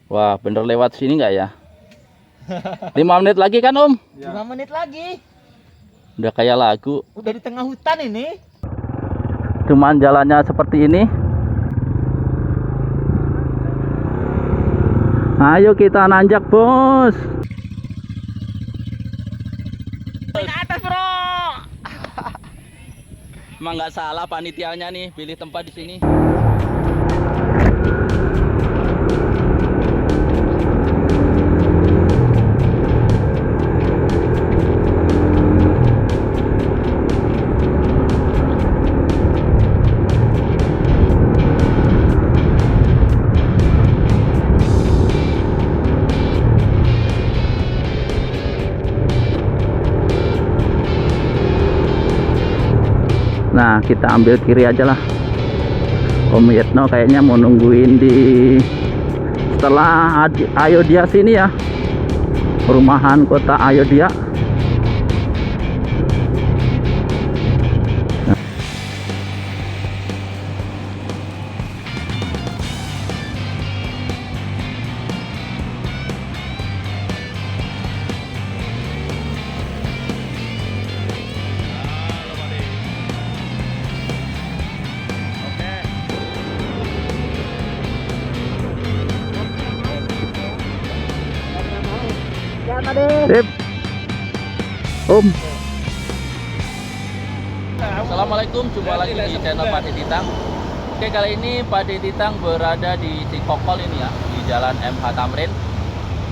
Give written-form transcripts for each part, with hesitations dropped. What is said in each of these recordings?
Wah, bener lewat sini nggak ya? 5 menit lagi kan Om? 5 menit lagi. Udah kayak lagu. Udah di tengah hutan ini. Cuman jalannya seperti ini. Ayo kita nanjak bos. Ke atas bro. Emang nggak salah panitianya nih pilih tempat di sini. Nah, kita ambil kiri aja lah. Om Yetno kayaknya mau nungguin di setelah Ayodhya sini ya. Perumahan kota Ayodhya. Sip. Om. Assalamualaikum, jumpa lagi di channel Pade Titang. Oke, kali ini Pade Titang berada di Cikokol ini ya, di Jalan MH Tamrin.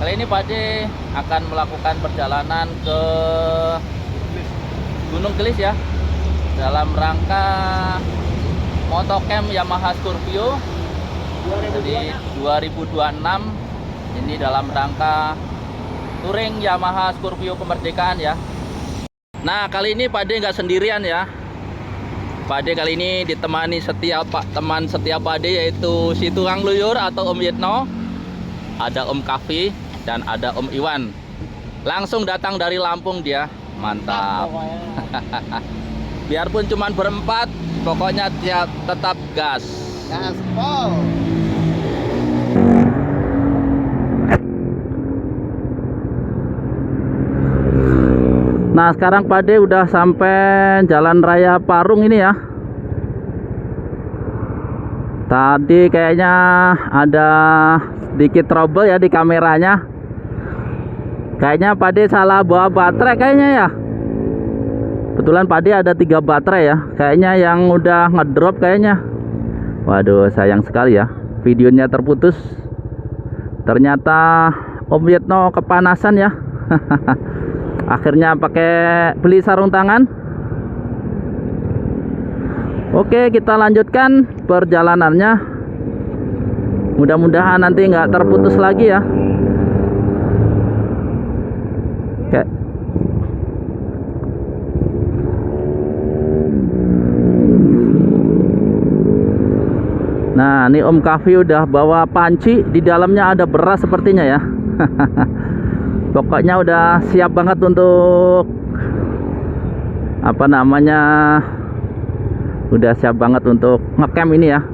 Kali ini Pade akan melakukan perjalanan ke Gunung Gelis ya, dalam rangka motocamp Yamaha Scorpio jadi 2026. Ini dalam rangka touring Yamaha Scorpio kemerdekaan ya. Nah, kali ini Pade nggak sendirian ya. Pade kali ini ditemani teman setia Pade, yaitu si tukang luyur atau Om Yetno. Ada Om Kavi dan ada Om Iwan. Langsung datang dari Lampung dia. Mantap. Biarpun cuman berempat, pokoknya dia tetap gas. Gaspol. Nah, sekarang Pade udah sampai Jalan Raya Parung ini ya. Tadi kayaknya ada sedikit trouble ya di kameranya. Kayaknya Pade salah bawa baterai kayaknya ya. Kebetulan Pade ada 3 baterai ya. Kayaknya yang udah ngedrop kayaknya. Waduh, sayang sekali ya. Videonya terputus. Ternyata Om Yetno kepanasan ya. Akhirnya pakai beli sarung tangan. Oke, kita lanjutkan perjalanannya. Mudah-mudahan nanti nggak terputus lagi ya. Oke. Nah, ini Om Kavi udah bawa panci. Di dalamnya ada beras sepertinya ya. Pokoknya udah siap banget untuk apa namanya, udah siap banget untuk ngecamp ini ya.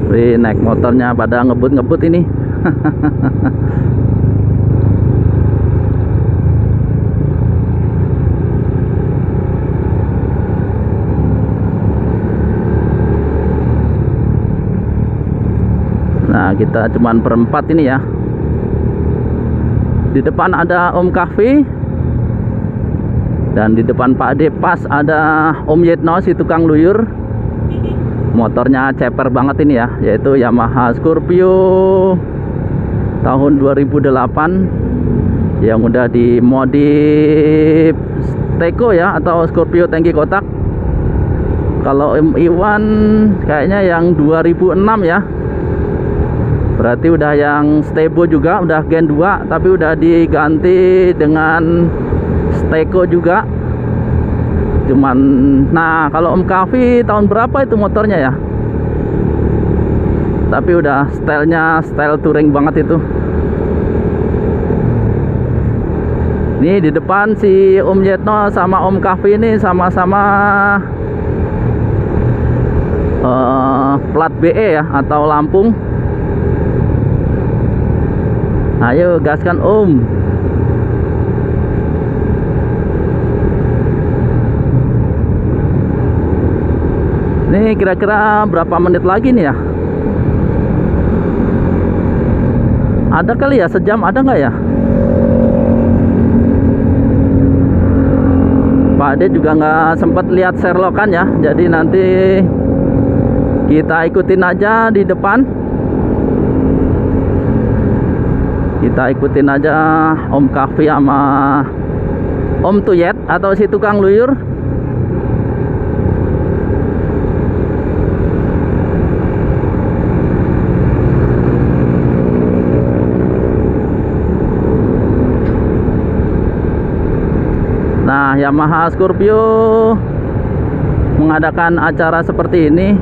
Wih, naik motornya pada ngebut-ngebut ini. Nah, kita cuman berempat ini ya. Di depan ada Om Kavi. Dan di depan Pak Ade pas ada Om Yetno si tukang luyur. Motornya ceper banget ini ya, yaitu Yamaha Scorpio tahun 2008 yang udah dimodif Steko ya, atau Scorpio tangki kotak. Kalau Om Iwan kayaknya yang 2006 ya. Berarti udah yang Stebo juga, udah Gen 2 tapi udah diganti dengan Steko juga. Cuman, nah kalau Om Kavi tahun berapa itu motornya ya? tapi udah stylenya style touring banget itu. Nih di depan si Om Yetno sama Om Kahfi ini sama-sama plat BE ya, atau Lampung. Ayo gaskan Om. Nih kira-kira berapa menit lagi nih ya? Ada kali ya, sejam ada nggak ya? Pak Ade juga nggak sempat lihat Sherlockan ya, jadi nanti kita ikutin aja di depan. Kita ikutin aja Om Kahfi sama Om Tuyet atau si tukang luyur. Nah, Yamaha Scorpio mengadakan acara seperti ini.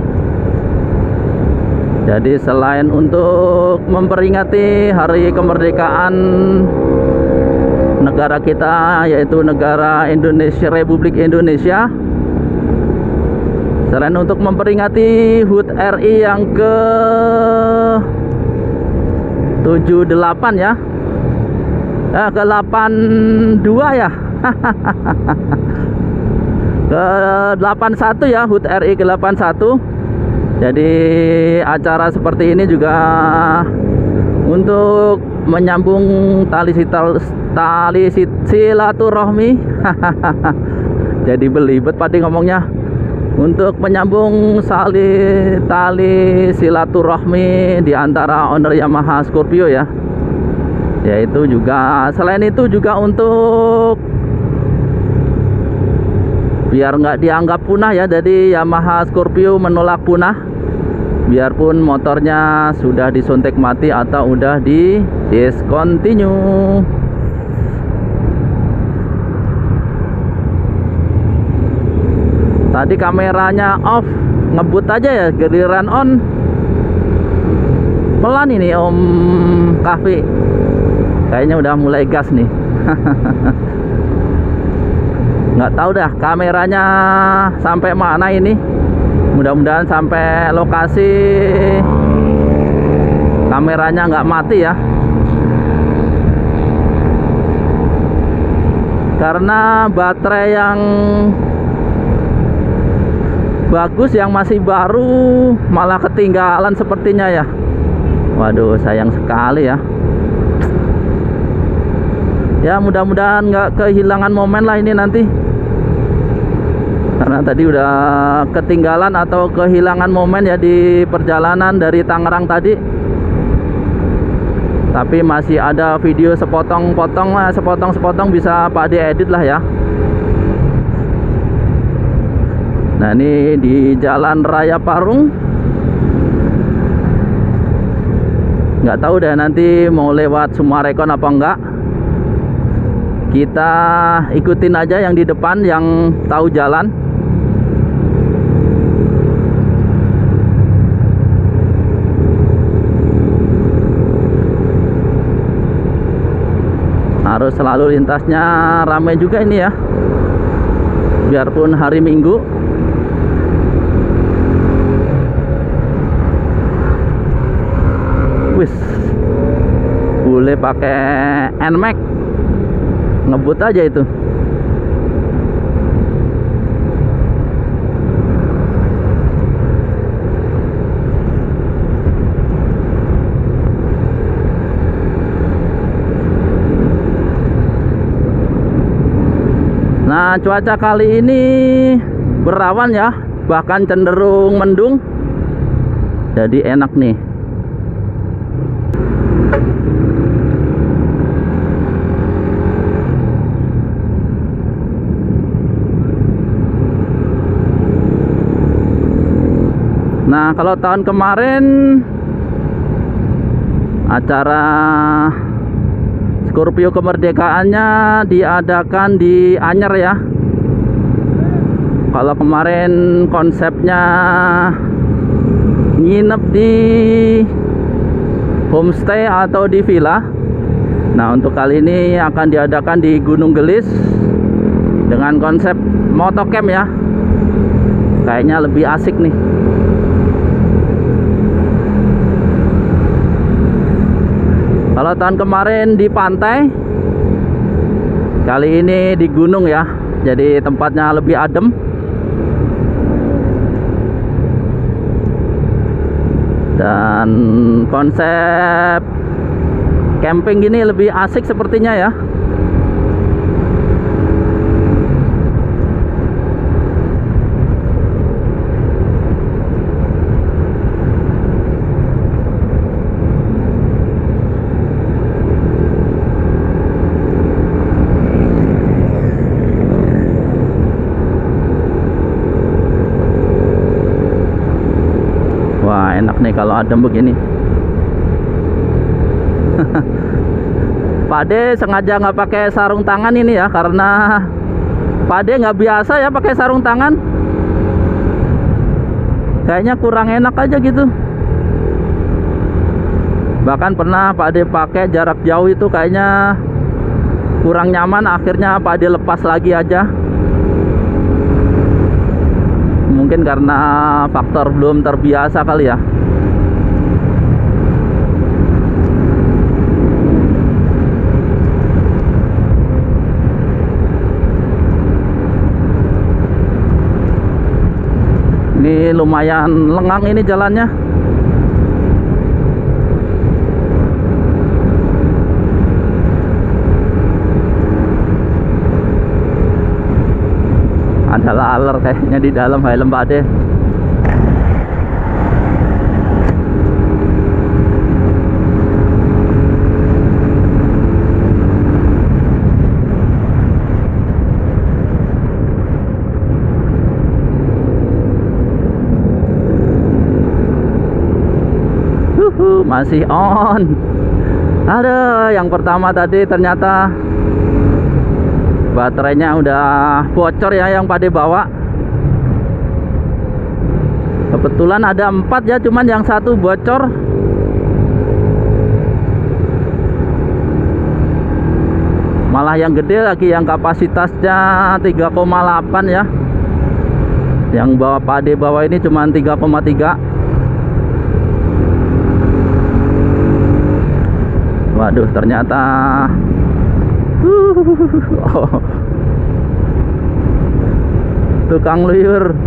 Jadi selain untuk memperingati hari kemerdekaan negara kita, yaitu negara Indonesia, Republik Indonesia, selain untuk memperingati HUT RI yang ke 78 ya, ke 82 ya, ke 81 ya, HUT RI ke 81. Jadi acara seperti ini juga untuk menyambung tali silaturahmi. Jadi belibet padi ngomongnya. Untuk menyambung tali silaturahmi di antara owner Yamaha Scorpio ya. Yaitu juga, selain itu juga untuk biar nggak dianggap punah ya, jadi Yamaha Scorpio menolak punah, biarpun motornya sudah disuntik mati atau udah di discontinue. Tadi kameranya off, ngebut aja ya, giliran on pelan ini Om Kahfi. Kayaknya udah mulai gas nih. Nggak tahu dah kameranya sampai mana ini. Mudah-mudahan sampai lokasi kameranya nggak mati ya. Karena baterai yang bagus, yang masih baru, malah ketinggalan sepertinya ya. Waduh, sayang sekali ya. Ya mudah-mudahan nggak kehilangan momen lah ini nanti. Karena tadi udah ketinggalan atau kehilangan momen ya di perjalanan dari Tangerang tadi. Tapi masih ada video sepotong-potong lah, sepotong-sepotong bisa Pak Ade edit lah ya. Nah ini di Jalan Raya Parung. Nggak tahu deh nanti mau lewat Sumarekon apa enggak. Kita ikutin aja yang di depan yang tahu jalan. Harus selalu lintasnya ramai juga ini ya, biarpun hari Minggu. Wis, boleh pakai NMAX, ngebut aja itu. Nah, cuaca kali ini berawan ya, bahkan cenderung mendung. Jadi enak nih. Nah, kalau tahun kemarin acara Scorpio kemerdekaannya diadakan di Anyer ya. Kalau kemarin konsepnya nginep di homestay atau di villa. Nah, untuk kali ini akan diadakan di Gunung Gelis dengan konsep motocamp ya. Kayaknya lebih asik nih. Kalau tahun kemarin di pantai, kali ini di gunung ya. Jadi tempatnya lebih adem. Dan konsep camping gini lebih asik sepertinya ya. Wah, enak nih kalau adem begini. Pak Ade sengaja nggak pakai sarung tangan ini ya, karena Pak Ade nggak biasa ya pakai sarung tangan. Kayaknya kurang enak aja gitu. Bahkan pernah Pak Ade pakai jarak jauh itu kayaknya kurang nyaman. Akhirnya Pak Ade lepas lagi aja. Mungkin karena faktor belum terbiasa kali ya. Ini lumayan lengang ini jalannya. Ada laler kayaknya di dalam helm Pak Ade. Masih on. Ada yang pertama tadi ternyata baterainya udah bocor ya yang Pak Ade bawa. Kebetulan ada 4 ya, cuman yang satu bocor. Malah yang gede lagi, yang kapasitasnya 3,8 ya. Yang bawa Pak Ade bawa ini cuman 3,3. Waduh, ternyata tukang luyur.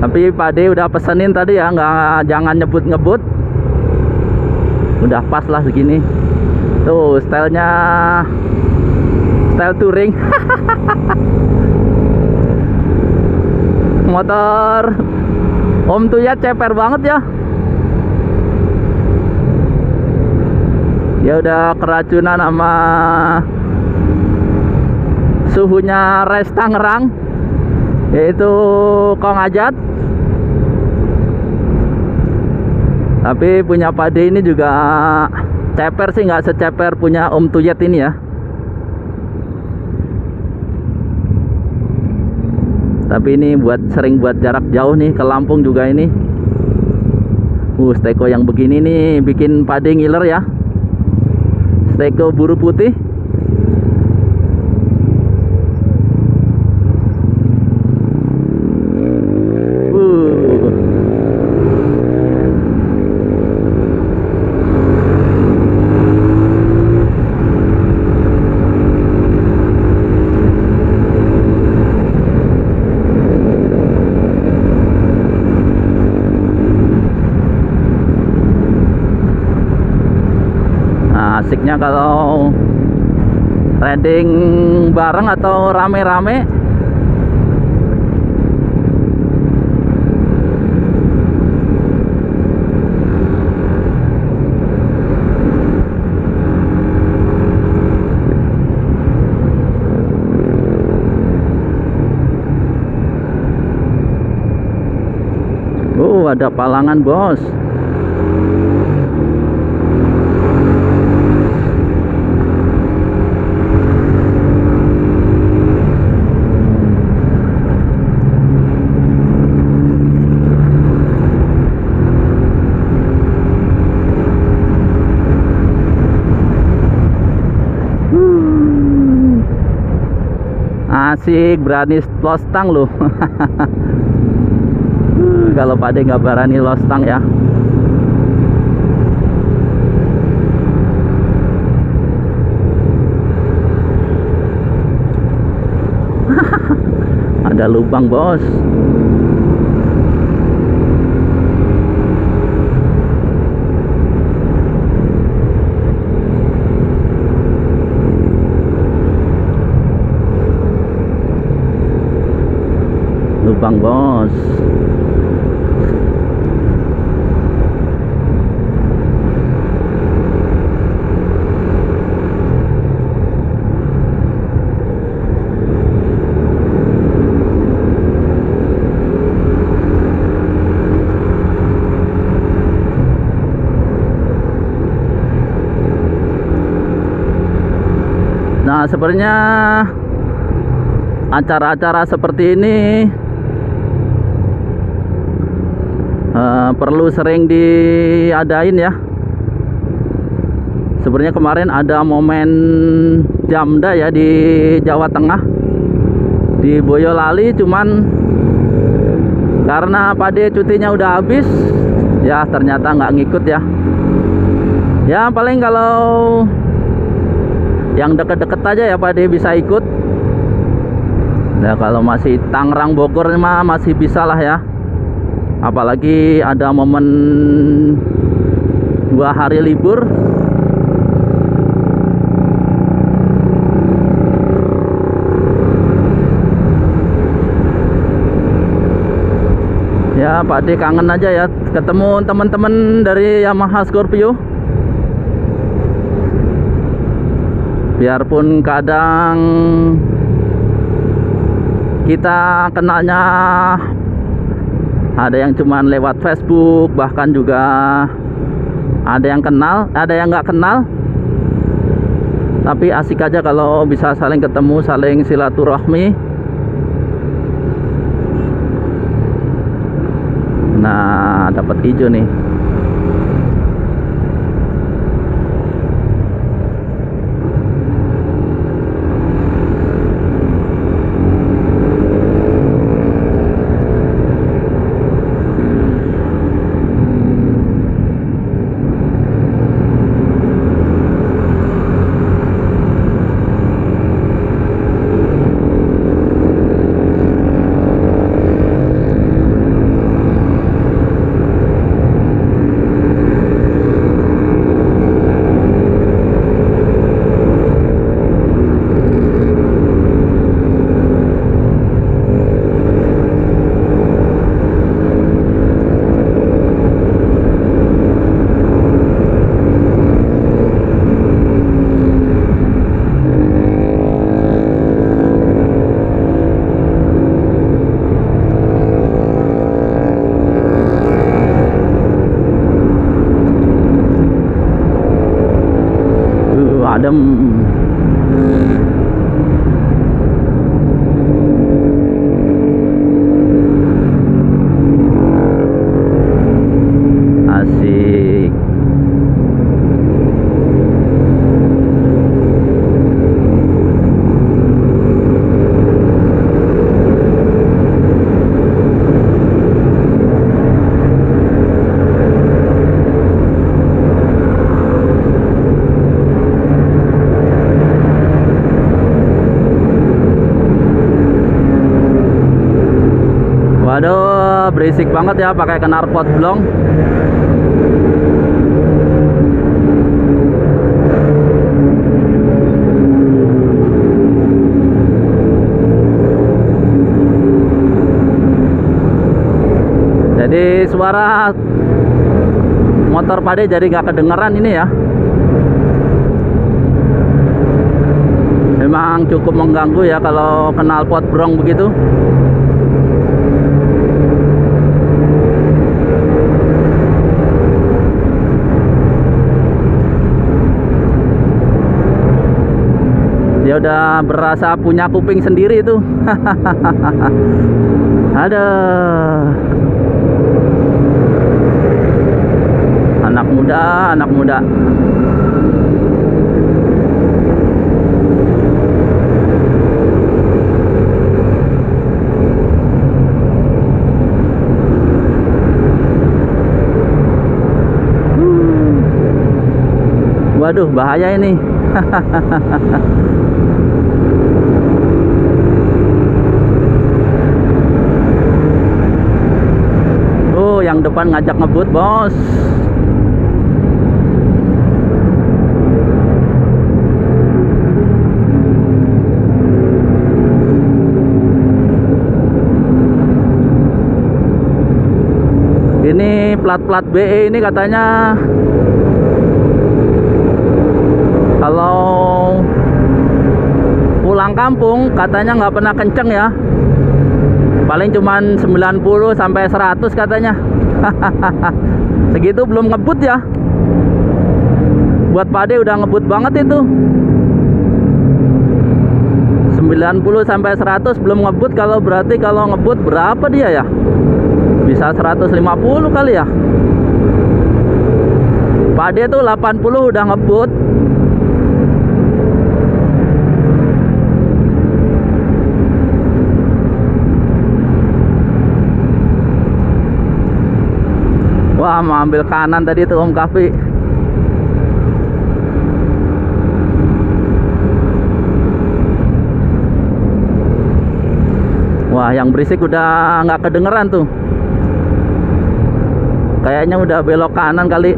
Tapi Pak Ade udah pesenin tadi ya, jangan nyebut-ngebut. Udah pas lah segini. Tuh stylenya, style touring. Motor Om Tuyat ceper banget ya. Ya udah keracunan sama suhunya res Tangerang, yaitu Kong Ajat. Tapi punya Pak Ade ini juga ceper sih, nggak seceper punya Om Tuyat ini ya. Tapi ini sering buat jarak jauh nih, ke Lampung juga ini. Steko yang begini nih bikin Pak Ade ngiler ya. Steko buru putih. Asiknya kalau riding bareng atau rame-rame. Ada palangan bos. Asik, berani lostang loh. Kalau Pak De nggak berani lostang ya. Ada lubang, bos. Lubang, bos. Nah, sebenarnya acara-acara seperti ini perlu sering diadain ya. Sebenarnya kemarin ada momen Jamda ya di Jawa Tengah, di Boyolali, cuman karena Pak De cutinya udah habis ya, ternyata nggak ngikut ya. Ya paling kalau yang deket-deket aja ya Pak De bisa ikut. Ya kalau masih Tangerang Bogor mah masih bisa lah ya. Apalagi ada momen 2 hari libur. Ya Pak De kangen aja ya ketemu teman-teman dari Yamaha Scorpio. Biarpun kadang kita kenalnya ada yang cuman lewat Facebook, bahkan juga ada yang kenal, ada yang nggak kenal. Tapi asik aja kalau bisa saling ketemu, saling silaturahmi. Nah, dapat hijau nih. Adem. Asik. Waduh, berisik banget ya pakai knalpot blong. Jadi suara motor Pak De jadi nggak kedengeran ini ya. Memang cukup mengganggu ya kalau knalpot brong begitu. Dia udah berasa punya kuping sendiri itu. Ada anak muda, anak muda. Waduh, bahaya ini. Tuh, yang depan ngajak ngebut, bos. Ini plat-plat BE ini katanya kalau pulang kampung katanya nggak pernah kenceng ya, paling cuman 90 sampai 100 katanya. Segitu belum ngebut ya. Buat Pade udah ngebut banget itu. 90 sampai 100 belum ngebut, kalau berarti kalau ngebut berapa dia ya? Bisa 150 kali ya. Pade tuh 80 udah ngebut. Wah, mau ambil kanan tadi tuh Om Kafi. Wah, yang berisik udah nggak kedengeran tuh. Kayaknya udah belok kanan kali.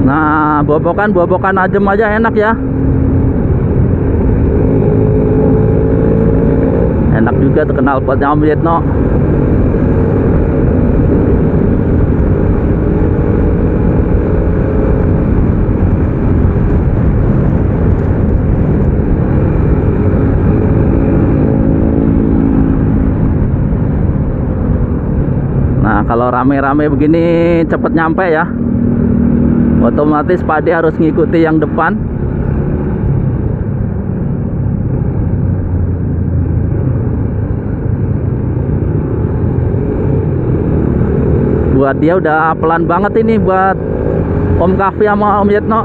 Nah, bobokan ajem aja enak ya. Enak juga tuh knalpotnya Om Yetno. Nah, kalau rame-rame begini cepet nyampe ya. Otomatis Pade harus ngikuti yang depan. Buat dia udah pelan banget ini buat Om Kafi sama Om Yetno.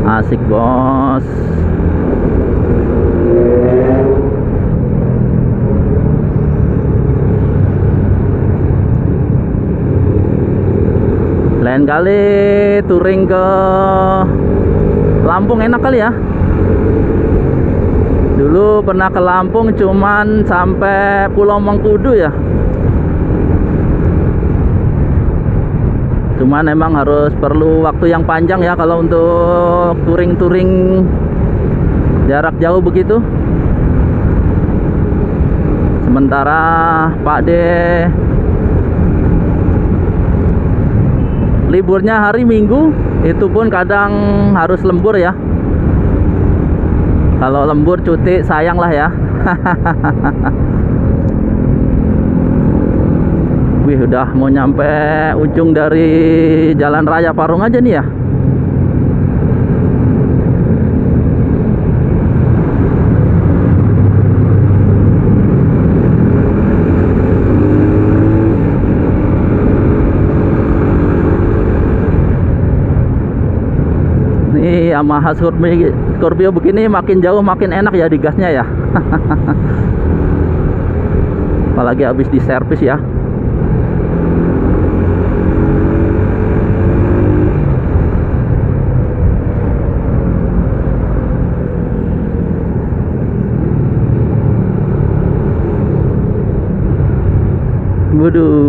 Asik bos. Lain kali touring ke Lampung enak kali ya. Dulu pernah ke Lampung cuman sampai Pulau Mengkudu ya. Cuman emang harus perlu waktu yang panjang ya kalau untuk touring-touring jarak jauh begitu. Sementara Pak D liburnya hari Minggu, itu pun kadang harus lembur ya. Kalau lembur cuti sayang lah ya. Wih, udah mau nyampe ujung dari Jalan Raya Parung aja nih ya. Nih Yamaha Scorpio begini makin jauh makin enak ya digasnya ya. Apalagi habis diservis ya. Waduh.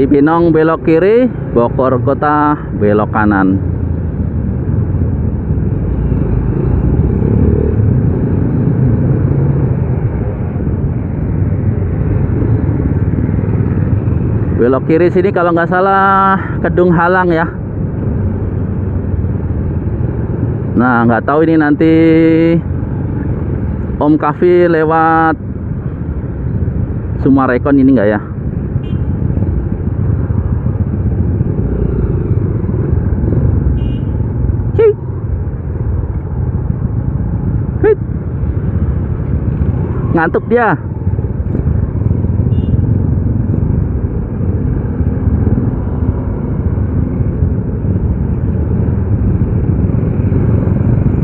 Cibinong belok kiri, Bogor Kota belok kanan. Belok kiri sini kalau nggak salah Kedung Halang ya. Nah, nggak tahu ini nanti Om Kafi lewat Sumarekon ini nggak ya? Ngantuk dia.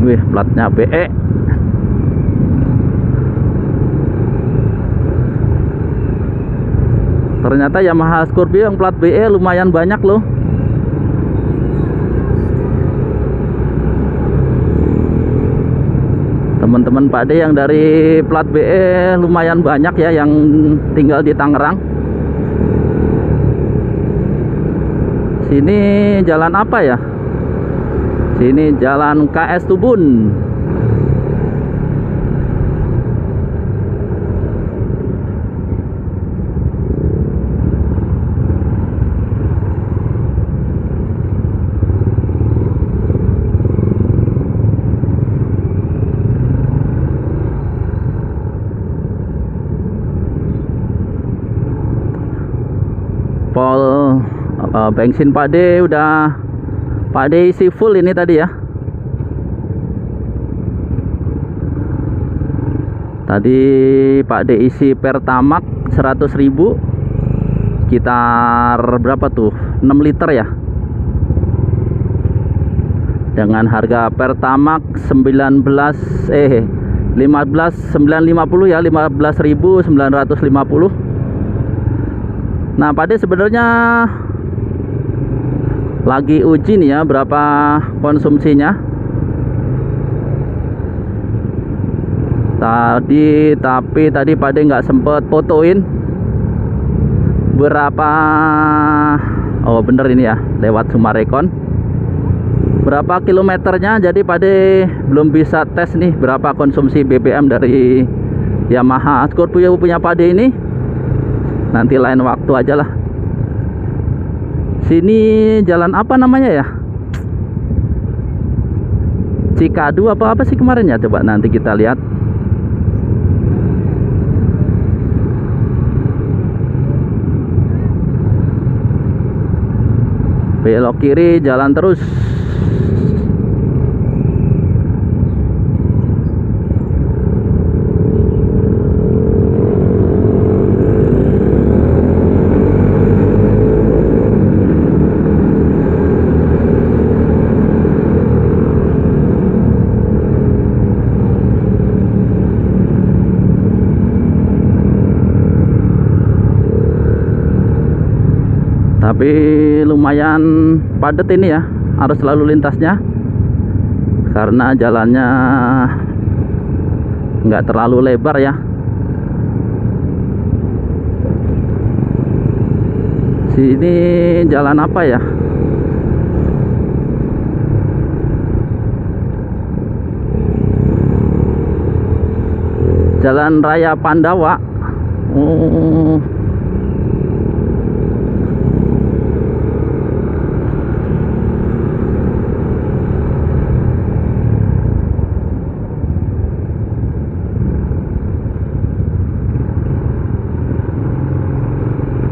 Wih, platnya BE. Ternyata Yamaha Scorpio yang plat BE lumayan banyak loh. Teman-teman Pak D yang dari plat BE lumayan banyak ya yang tinggal di Tangerang. Sini jalan apa ya? Sini jalan KS Tubun. Pol bensin Pak D udah Pak D isi full ini tadi ya. Tadi Pak D isi Pertamax 100.000 sekitar berapa tuh? 6 liter ya. Dengan harga Pertamax 15.950 ya, 15.950. Nah, Pak D sebenarnya lagi uji nih ya berapa konsumsinya. Tapi tadi Pak D nggak sempet fotoin berapa. Oh bener ini ya, lewat Sumarekon. Berapa kilometernya, jadi Pak D belum bisa tes nih berapa konsumsi BBM dari Yamaha Scorpio punya Pak D ini. Nanti lain waktu aja lah. Sini jalan apa namanya ya? Cikadu apa sih kemarin ya? Coba nanti kita lihat. Belok kiri, jalan terus. Tapi lumayan padat ini ya arus lalu lintasnya, karena jalannya nggak terlalu lebar ya. Sini jalan apa ya? Jalan Raya Pandawa. Oh.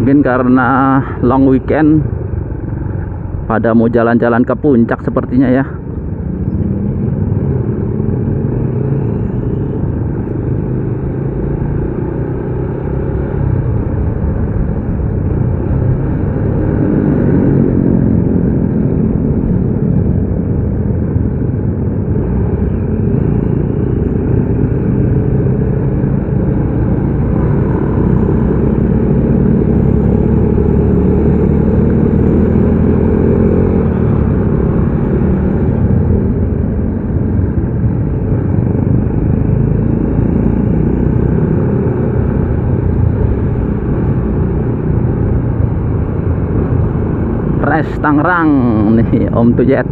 Mungkin karena long weekend pada mau jalan-jalan ke puncak sepertinya ya. Nice, Tangerang nih Om Tujet.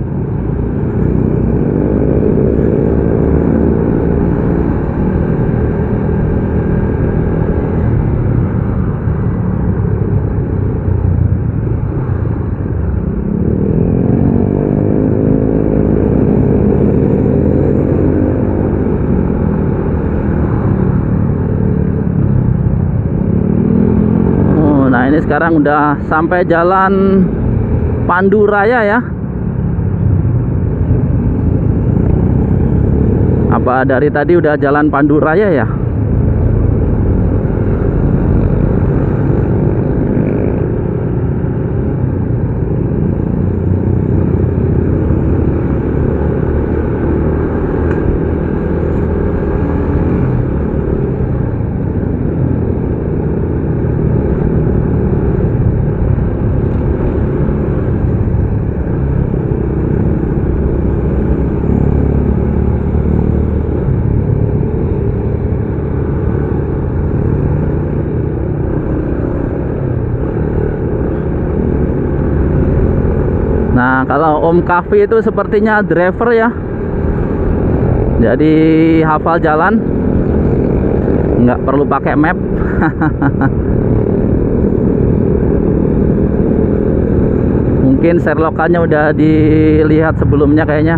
Nah ini sekarang udah sampai jalan Pandu Raya ya. Apa dari tadi udah jalan Pandu Raya ya? Nah kalau Om Kavi itu sepertinya driver ya, jadi hafal jalan, nggak perlu pakai map. Mungkin Sherlockannya udah dilihat sebelumnya kayaknya.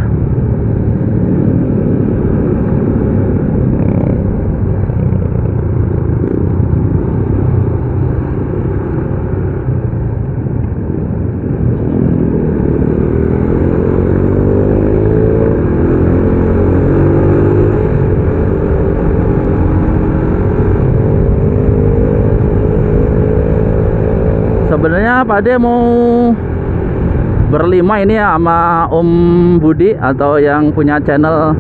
Sebenarnya Pak De mau berlima ini ya sama Om Budi atau yang punya channel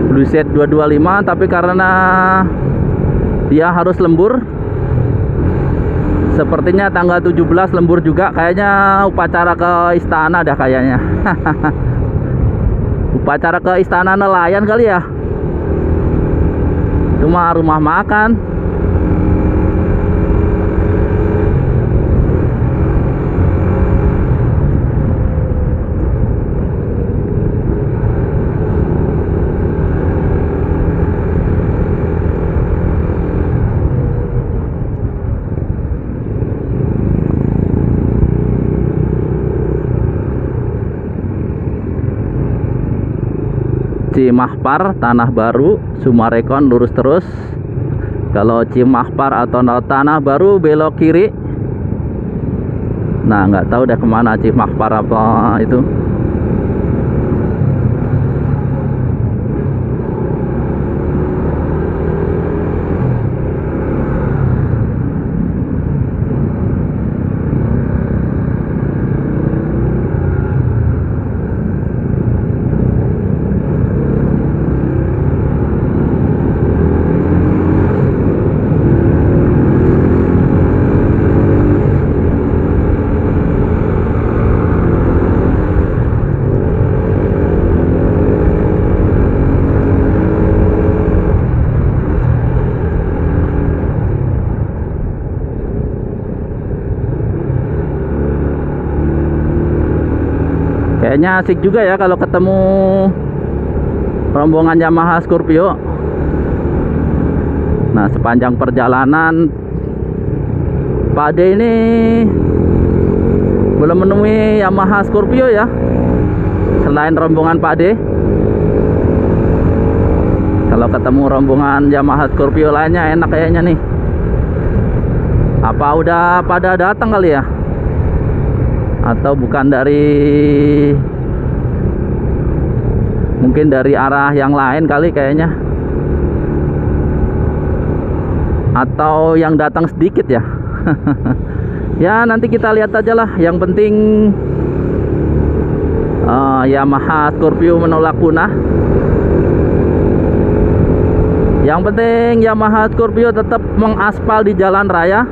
Blueset 225, tapi karena dia harus lembur, sepertinya tanggal 17 lembur juga, kayaknya upacara ke istana dah kayaknya. Upacara ke istana nelayan kali ya, cuma rumah makan. Cimahpar, Tanah Baru, Sumarekon lurus terus. Kalau Cimahpar atau Tanah Baru belok kiri. Nah nggak tahu dah kemana Cimahpar apa itu. Kayaknya asik juga ya kalau ketemu rombongan Yamaha Scorpio. Nah sepanjang perjalanan Pak De ini belum menemui Yamaha Scorpio ya, selain rombongan Pak De. Kalau ketemu rombongan Yamaha Scorpio lainnya enak kayaknya nih. Apa udah pada datang kali ya? Atau bukan mungkin dari arah yang lain kali kayaknya, atau yang datang sedikit ya. Ya nanti kita lihat aja lah. Yang penting Yamaha Scorpio menolak punah. Yang penting Yamaha Scorpio tetap mengaspal di jalan raya.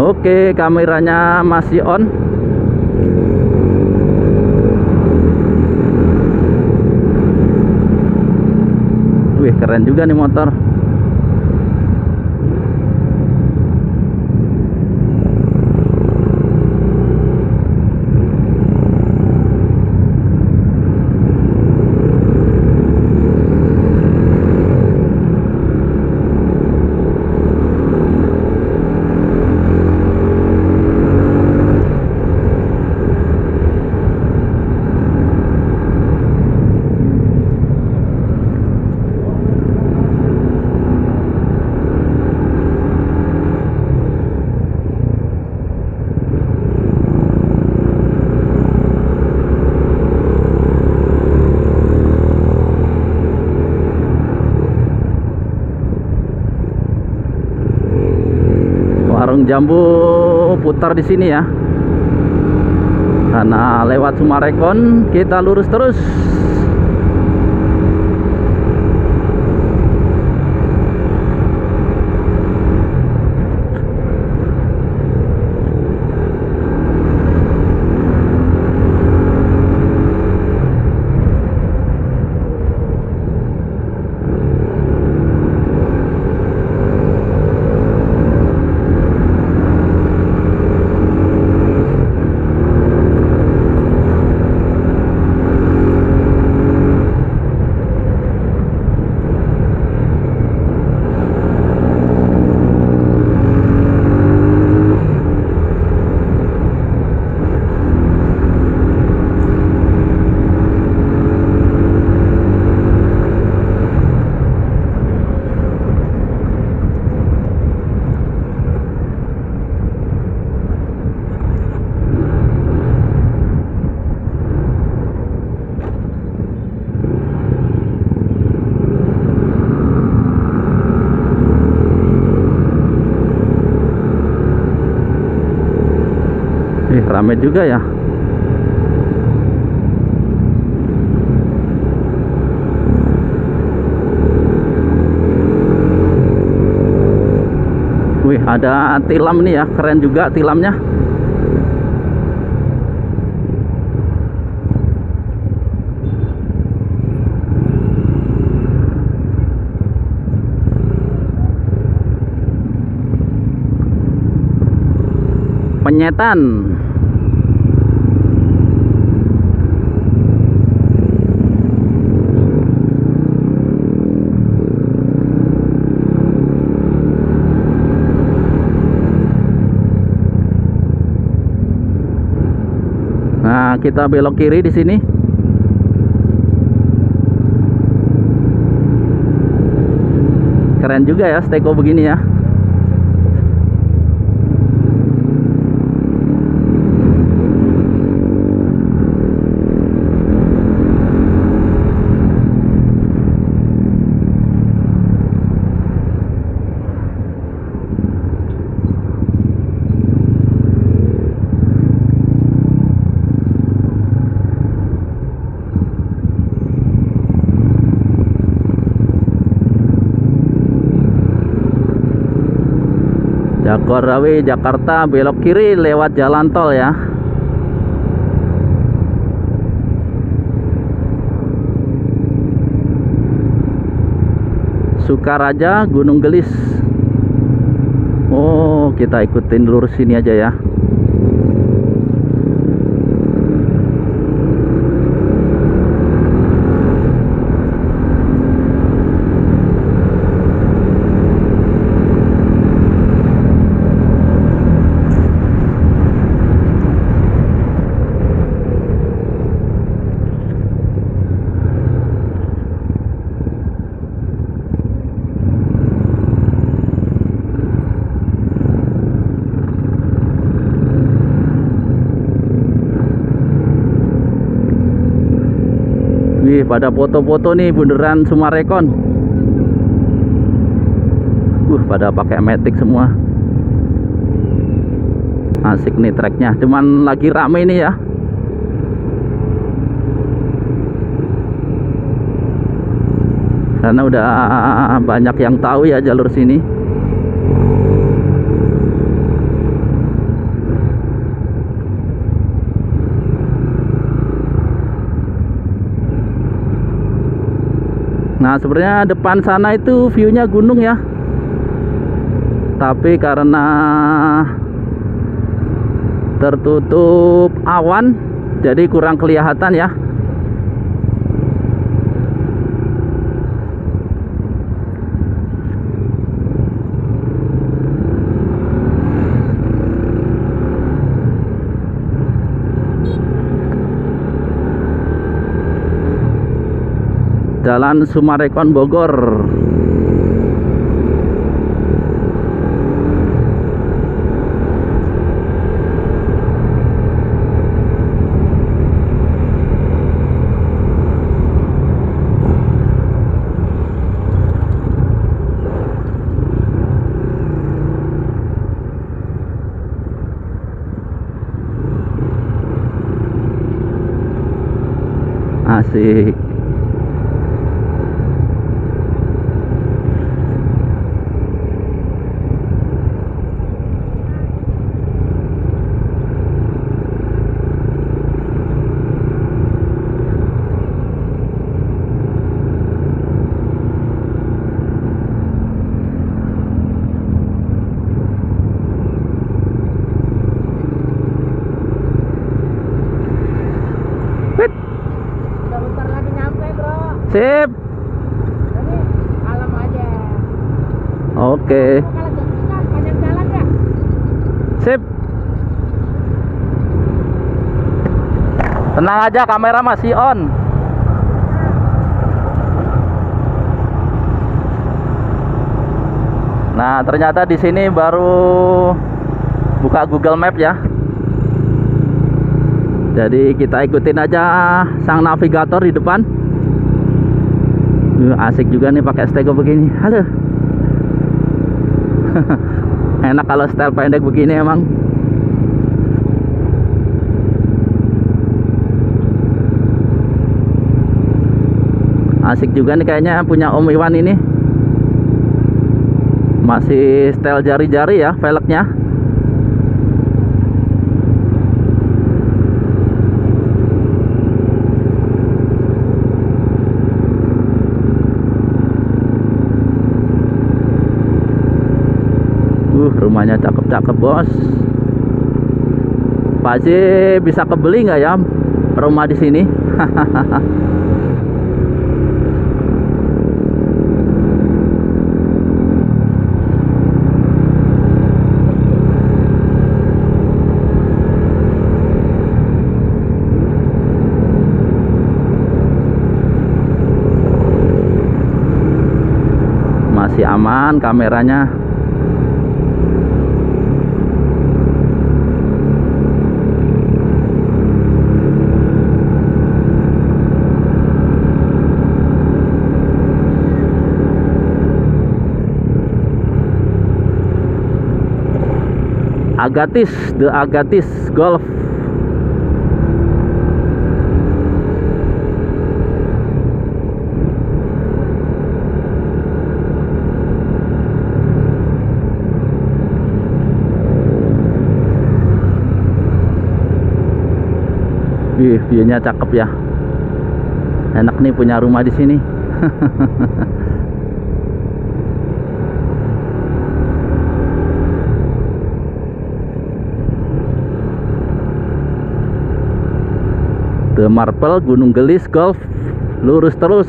Oke, kameranya masih on. Wih, keren juga nih motor. Warung jambu putar di sini ya. Karena lewat Sumarekon kita lurus terus. Rame juga ya. Wih, ada tilam nih ya, keren juga tilamnya. Penyetan. Nah, kita belok kiri di sini. Keren juga ya steko begini ya. Jagorawi Jakarta belok kiri lewat jalan tol ya. Sukaraja Gunung Gelis. Oh, kita ikutin lurus sini aja ya. Wih, pada foto-foto nih bundaran Sumarekon. Pada pakai matic semua. Asik nih treknya. Cuman lagi rame nih ya. Karena udah banyak yang tahu ya jalur sini. Nah sebenarnya depan sana itu view-nya gunung ya, tapi karena tertutup awan jadi kurang kelihatan ya. Jalan Sumarekon Bogor. Asik. Wit. Udah bentar lagi nyampe, bro. Sip. Jadi alam aja. Oke. Kalau jam panjang jalan ya. Sip. Tenang aja, kamera masih on. Nah, ternyata di sini baru buka Google Map ya. Jadi kita ikutin aja sang navigator di depan. Asik juga nih pakai stego begini. Halo. Enak kalau style pendek begini emang. Asik juga nih kayaknya punya Om Iwan ini. Masih style jari-jari ya velgnya. Rumahnya cakep-cakep bos. Pak Haji bisa kebeli nggak ya rumah di sini? Masih aman kameranya. Agatis, The Agatis Golf. Wih, view-nya cakep ya. Enak nih punya rumah di sini. The Marble, Gunung Gelis Golf, lurus terus.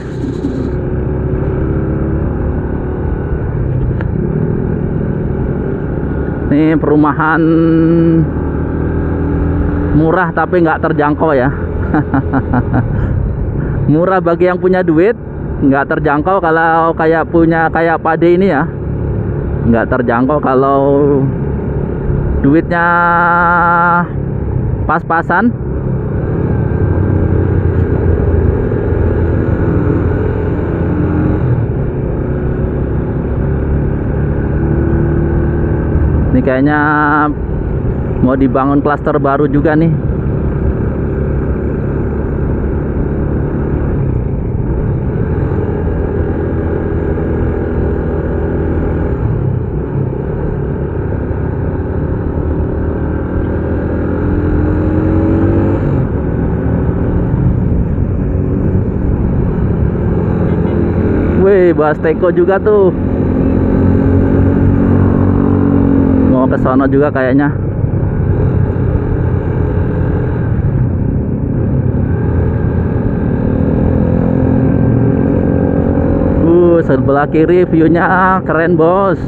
Ini perumahan murah tapi nggak terjangkau ya. Murah bagi yang punya duit, nggak terjangkau kalau kayak Pade ini ya. Nggak terjangkau kalau duitnya pas-pasan. Ini kayaknya mau dibangun klaster baru juga nih. Wih, bahas Teko juga tuh. Mau ke sono juga kayaknya. Sebelah kiri view-nya keren, bos.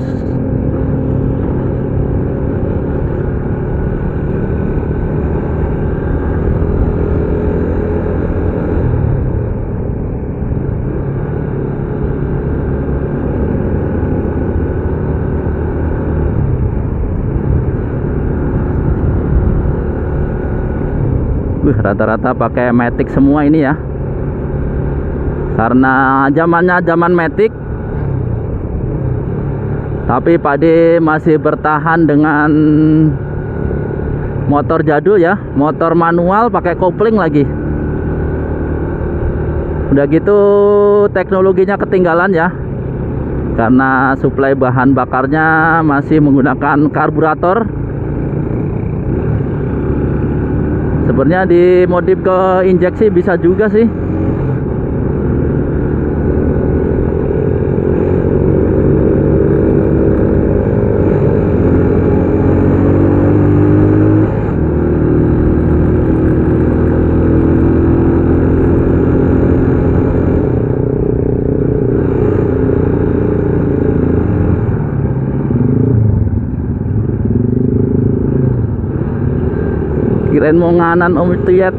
Rata-rata pakai Matic semua ini ya. Karena zamannya zaman Matic. Tapi Pak D masih bertahan dengan motor jadul ya, motor manual pakai kopling lagi. Udah gitu teknologinya ketinggalan ya. Karena suplai bahan bakarnya masih menggunakan karburator. Sebenarnya dimodif ke injeksi bisa juga sih. Kirain mau nganan Om Tiyet.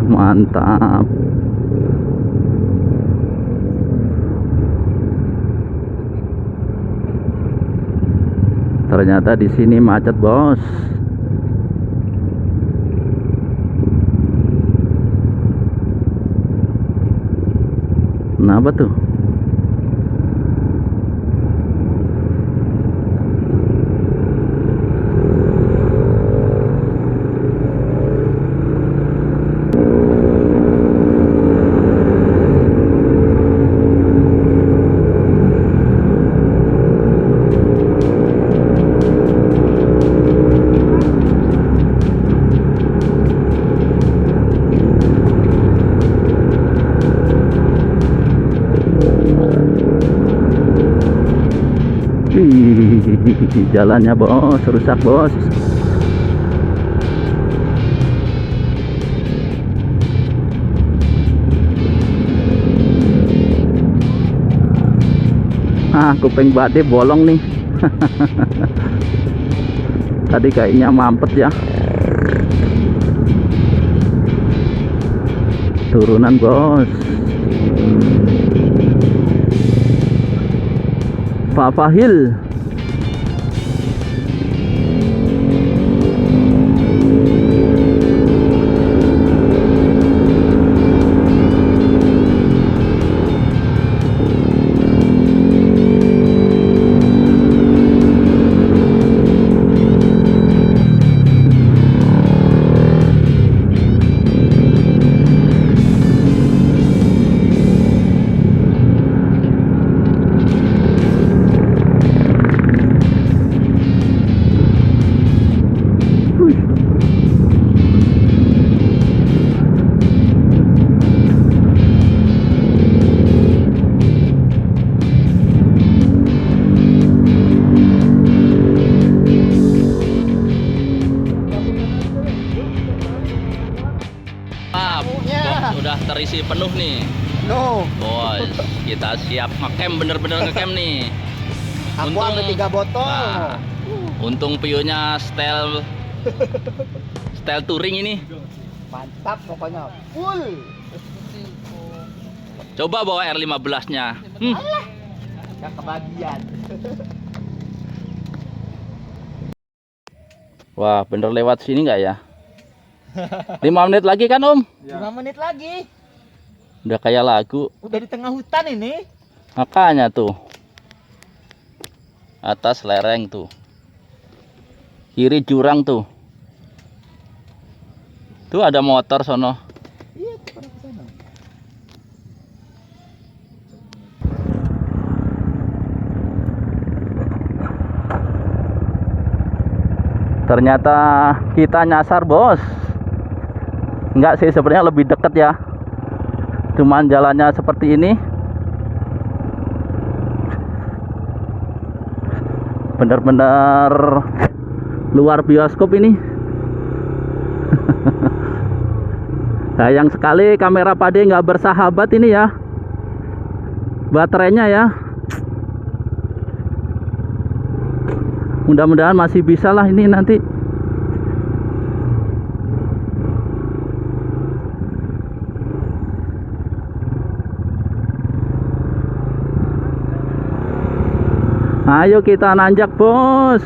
Mantap. Ternyata di sini macet, bos. Kenapa tuh? Jalannya bos, rusak bos. Kuping Bade bolong nih. Tadi kayaknya mampet ya. Turunan bos. Pak Fahil. Udah terisi penuh nih. No. Bos, kita siap ngecamp, bener-bener ngecamp nih. Aku ambil 3 botol. Nah, untung view-nya style touring ini. Mantap pokoknya. Full. Coba bawa R15-nya. Yang kebagian. Wah, bener lewat sini nggak ya? 5 menit lagi kan Om? 5 menit lagi. Udah kayak lagu. Udah di tengah hutan ini. Makanya tuh. Atas lereng tuh. Kiri jurang tuh. Tuh ada motor sono. Iya, pada ke sana. Ternyata kita nyasar bos. Enggak sih, sebenarnya lebih deket ya. Cuman jalannya seperti ini. Bener-bener luar bioskop ini. Sayang sekali kamera Pade nggak bersahabat ini ya. Baterainya ya. Mudah-mudahan masih bisa lah ini nanti. Ayo kita nanjak bos.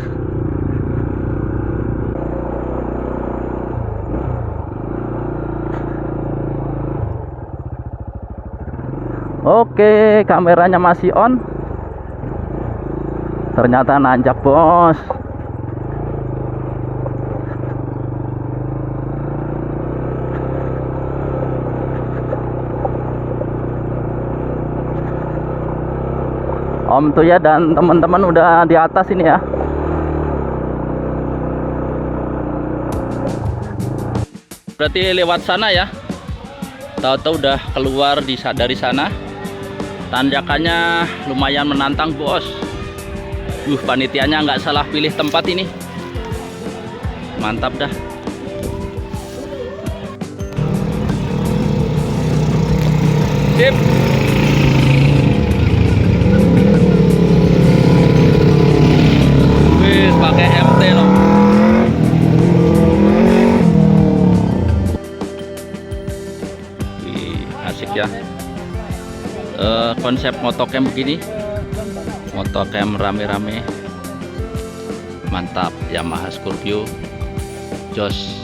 Oke, kameranya masih on. Ternyata nanjak bos. Om tuh ya dan teman-teman udah di atas ini ya. Berarti lewat sana ya. Tahu-tahu udah keluar dari sana. Tanjakannya lumayan menantang bos. Panitianya nggak salah pilih tempat ini. Mantap dah. Sip. Wis pakai MT loh. Wih, asik ya. Konsep motocamp begini. Motocamp rame-rame. Mantap, Yamaha Scorpio Jos